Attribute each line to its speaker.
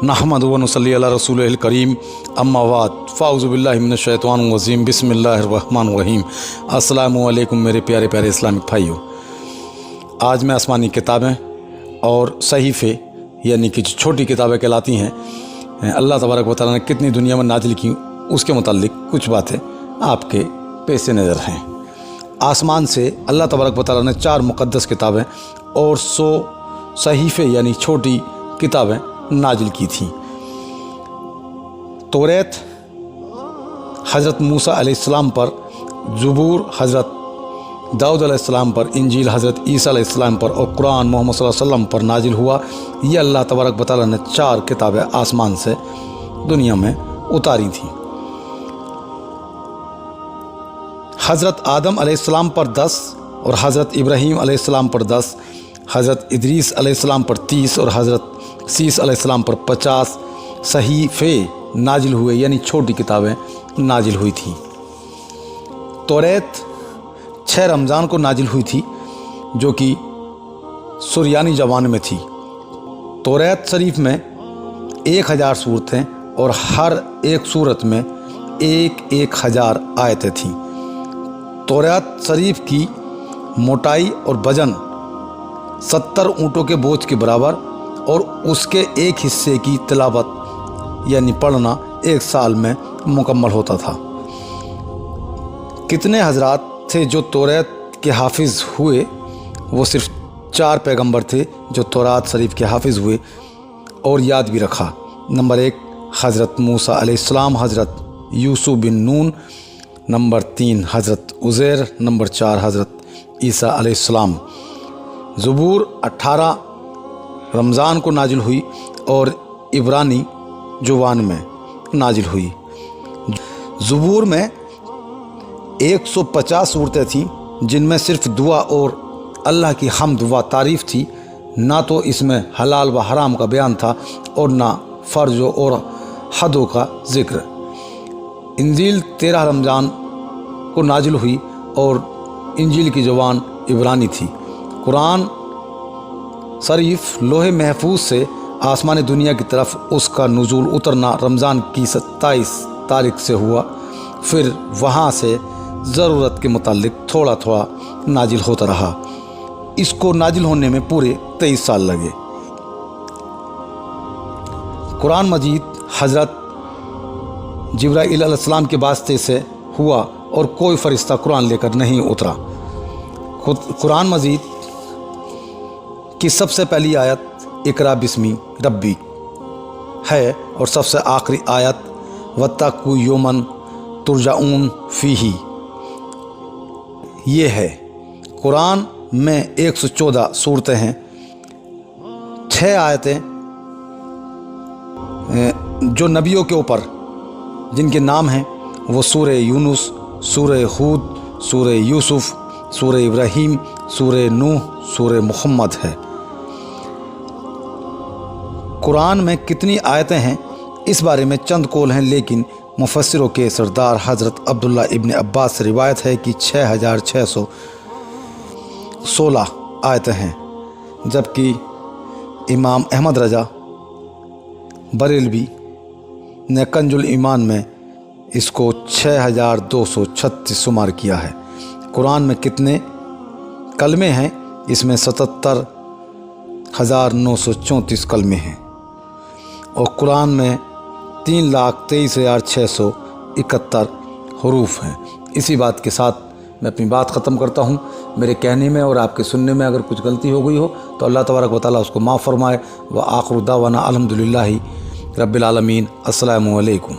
Speaker 1: नहमदु व नसल्ली अला रसूलिल करीम अम्मा बाद फ़ाउज़ु बिल्लाहि मिनश शैतानिर रजीम बिस्मिल्लाहिर रहमानिर रहीम। अस्सलामु अलैकुम मेरे प्यारे प्यारे इस्लामिक भाइयों। आज मैं आसमानी किताबें और सहीफ़े यानी कि छोटी किताबें कहलाती हैं अल्लाह तबारक व तआला ने कितनी दुनिया में नाजिल की उसके मुताल्लिक कुछ बातें आपके पेश नज़र हैं। आसमान से अल्लाह तबारक व तआला ने 4 मुक़द्दस किताबें और 100 सहीफ़े यानी छोटी किताबें नाजिल की थी। तौरात हज़रत मूसा अलैहिस्सलाम पर, ज़बूर हज़रत दाऊद अलैहिस्सलाम पर, इंजील हज़रत ईसा अलैहिस्सलाम पर और कुरान मोहम्मद सल्लल्लाहु अलैहि वसल्लम पर नाजिल हुआ। ये अल्लाह तबारक व तआला ने 4 किताबें आसमान से दुनिया में उतारी थी। हज़रत आदम अलैहिस्सलाम पर 10 और हज़रत इब्राहीम अलैहिस्सलाम पर 10, हज़रत इदरीस अलैहिस्सलाम पर 30 और हज़रत सीस अलैहिस्सलाम पर 50 सहीफ़े नाजिल हुए यानी छोटी किताबें नाजिल हुई थी। तौरात 6 रमज़ान को नाजिल हुई थी जो कि सुरयानी ज़बान में थी। तौरात शरीफ में 1000 सूरतें और हर एक सूरत में 1000 आयतें थीं। तौरात शरीफ की मोटाई और वज़न 70 ऊँटों के बोझ के बराबर और उसके एक हिस्से की तिलावत यानी पढ़ना 1 साल में मुकम्मल होता था। कितने हजरात थे जो तौरात के हाफिज़ हुए? वो सिर्फ 4 पैगंबर थे जो तौरात शरीफ के हाफिज़ हुए और याद भी रखा। नंबर 1 हज़रत मूसा अलैहिस्सलाम, हज़रत यूसुफ बिन नून, नंबर 3 हज़रत उज़ैर, नंबर 4 हज़रत ईसा अलैहिस्सलाम। ज़बूर 18 रमज़ान को नाजिल हुई और इब्रानी ज़ुबान में नाजिल हुई। ज़बूर में 150 सूरतें थीं जिनमें सिर्फ दुआ और अल्लाह की हम्द व तारीफ़ थी। ना तो इसमें हलाल व हराम का बयान था और ना फ़र्ज़ों और हदों का ज़िक्र। इंजील 13 रमज़ान को नाजिल हुई और इंजील की ज़ुबान इब्रानी थी। कुरान शरीफ लोहे महफूज से आसमान दुनिया की तरफ उसका नुज़ूल उतरना रमज़ान की 27 तारीख से हुआ। फिर वहाँ से ज़रूरत के मुतालिक थोड़ा थोड़ा नाजिल होता रहा। इसको नाजिल होने में पूरे 23 साल लगे। कुरान मजीद हज़रत जिब्राईल अलैहिस्सलाम के वास्ते से हुआ और कोई फ़रिश्ता कुरान लेकर नहीं उतरा। कुरान मजीद की सबसे पहली आयत इकरा बिस्मी रब्बी है और सबसे आखिरी आयत वत्तकू यौमन तुरजाऊन फ़ीही ये है। कुरान में 114 सूरतें हैं। 6 आयतें जो नबियों के ऊपर जिनके नाम हैं वो सूरह यूनुस, सूरह हूद, सूरह यूसुफ, सूरह इब्राहीम, सूरह नूह, सूरह मुहम्मद है। कुरान में कितनी आयतें हैं इस बारे में चंद कौल हैं, लेकिन मुफस्सिरों के सरदार हज़रत अब्दुल्ला इब्न अब्बास से रिवायत है कि 6616 आयतें हैं, जबकि इमाम अहमद रज़ा बरेलवी ने कंजुल ईमान में इसको 6236 शुमार किया है। कुरान में कितने कलमे हैं? इसमें 77,934 कलमे हैं और कुरान में 3,23,671 हरूफ हैं। इसी बात के साथ मैं अपनी बात ख़त्म करता हूँ। मेरे कहने में और आपके सुनने में अगर कुछ गलती हो गई हो तो अल्लाह तबारक व तआला उसको माफ़ फरमाए। व आखिर दावाना अल्हम्दुलिल्लाहि रब्बिल आलमीन। अस्सलामु अलैकुम।